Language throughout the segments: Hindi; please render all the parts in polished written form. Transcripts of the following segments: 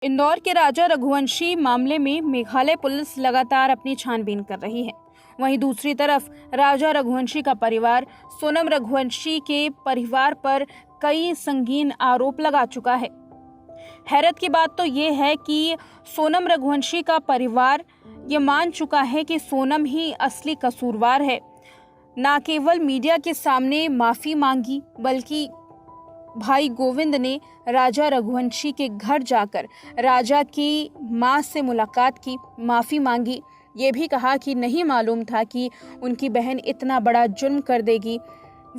इंदौर के राजा रघुवंशी मामले में मेघालय पुलिस लगातार अपनी छानबीन कर रही है। वहीं दूसरी तरफ राजा रघुवंशी का परिवार सोनम रघुवंशी के परिवार पर कई संगीन आरोप लगा चुका है। हैरत की बात तो ये है कि सोनम रघुवंशी का परिवार ये मान चुका है कि सोनम ही असली कसूरवार है। न केवल मीडिया के सामने माफी मांगी, बल्कि भाई गोविंद ने राजा रघुवंशी के घर जाकर राजा की मां से मुलाकात की, माफी मांगी। ये भी कहा कि नहीं मालूम था कि उनकी बहन इतना बड़ा जुर्म कर देगी।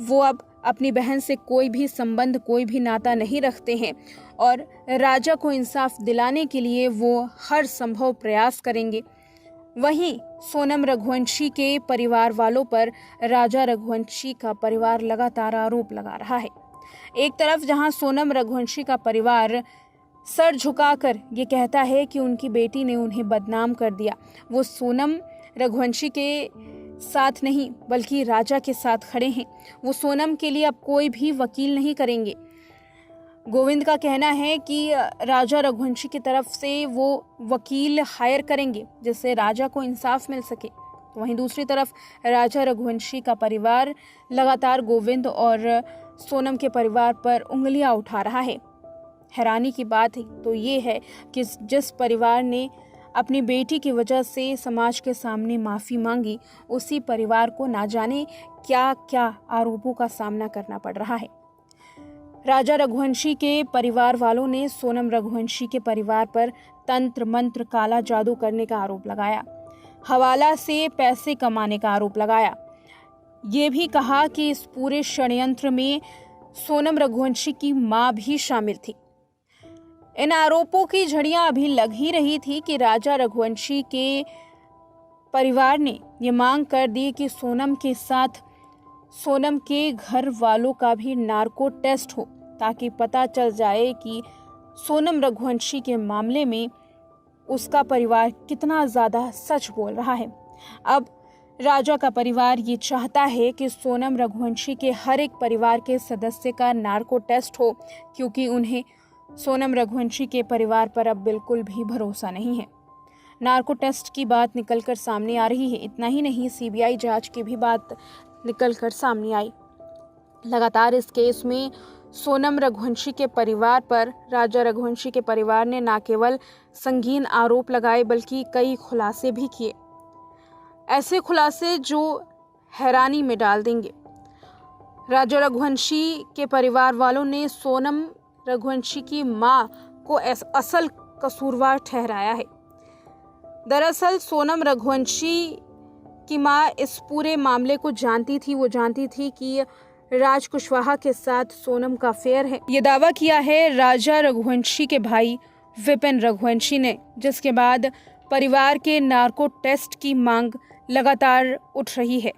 वो अब अपनी बहन से कोई भी संबंध, कोई भी नाता नहीं रखते हैं और राजा को इंसाफ दिलाने के लिए वो हर संभव प्रयास करेंगे। वहीं सोनम रघुवंशी के परिवार वालों पर राजा रघुवंशी का परिवार लगातार आरोप लगा रहा है। एक तरफ जहां सोनम रघुवंशी का परिवार सर झुकाकर ये कहता है कि उनकी बेटी ने उन्हें बदनाम कर दिया, वो सोनम रघुवंशी के साथ नहीं बल्कि राजा के साथ खड़े हैं। वो सोनम के लिए अब कोई भी वकील नहीं करेंगे। गोविंद का कहना है कि राजा रघुवंशी की तरफ से वो वकील हायर करेंगे जिससे राजा को इंसाफ मिल सके। वहीं दूसरी तरफ राजा रघुवंशी का परिवार लगातार गोविंद और सोनम के परिवार पर उंगलियां उठा रहा है। हैरानी की बात तो ये है कि जिस परिवार ने अपनी बेटी की वजह से समाज के सामने माफ़ी मांगी, उसी परिवार को ना जाने क्या क्या आरोपों का सामना करना पड़ रहा है। राजा रघुवंशी के परिवार वालों ने सोनम रघुवंशी के परिवार पर तंत्र मंत्र, काला जादू करने का आरोप लगाया, हवाला से पैसे कमाने का आरोप लगाया। ये भी कहा कि इस पूरे षड्यंत्र में सोनम रघुवंशी की मां भी शामिल थी। इन आरोपों की झड़ियां अभी लग ही रही थी कि राजा रघुवंशी के परिवार ने ये मांग कर दी कि सोनम के साथ सोनम के घर वालों का भी नार्को टेस्ट हो, ताकि पता चल जाए कि सोनम रघुवंशी के मामले में उसका परिवार कितना ज़्यादा सच बोल रहा है। अब राजा का परिवार ये चाहता है कि सोनम रघुवंशी के हर एक परिवार के सदस्य का नार्को टेस्ट हो, क्योंकि उन्हें सोनम रघुवंशी के परिवार पर अब बिल्कुल भी भरोसा नहीं है। नार्को टेस्ट की बात निकलकर सामने आ रही है। इतना ही नहीं, सीबीआई जांच की भी बात निकलकर सामने आई। लगातार इस केस में सोनम रघुवंशी के परिवार पर राजा रघुवंशी के परिवार ने न केवल संगीन आरोप लगाए बल्कि कई खुलासे भी किए, ऐसे खुलासे जो हैरानी में डाल देंगे। राजा रघुवंशी के परिवार वालों ने सोनम रघुवंशी की मां को असल कसूरवार ठहराया है। दरअसल सोनम रघुवंशी की मां इस पूरे मामले को जानती थी। वो जानती थी कि राज कुशवाहा के साथ सोनम का अफेयर है। ये दावा किया है राजा रघुवंशी के भाई विपिन रघुवंशी ने, जिसके बाद परिवार के नार्को टेस्ट की मांग लगातार उठ रही है।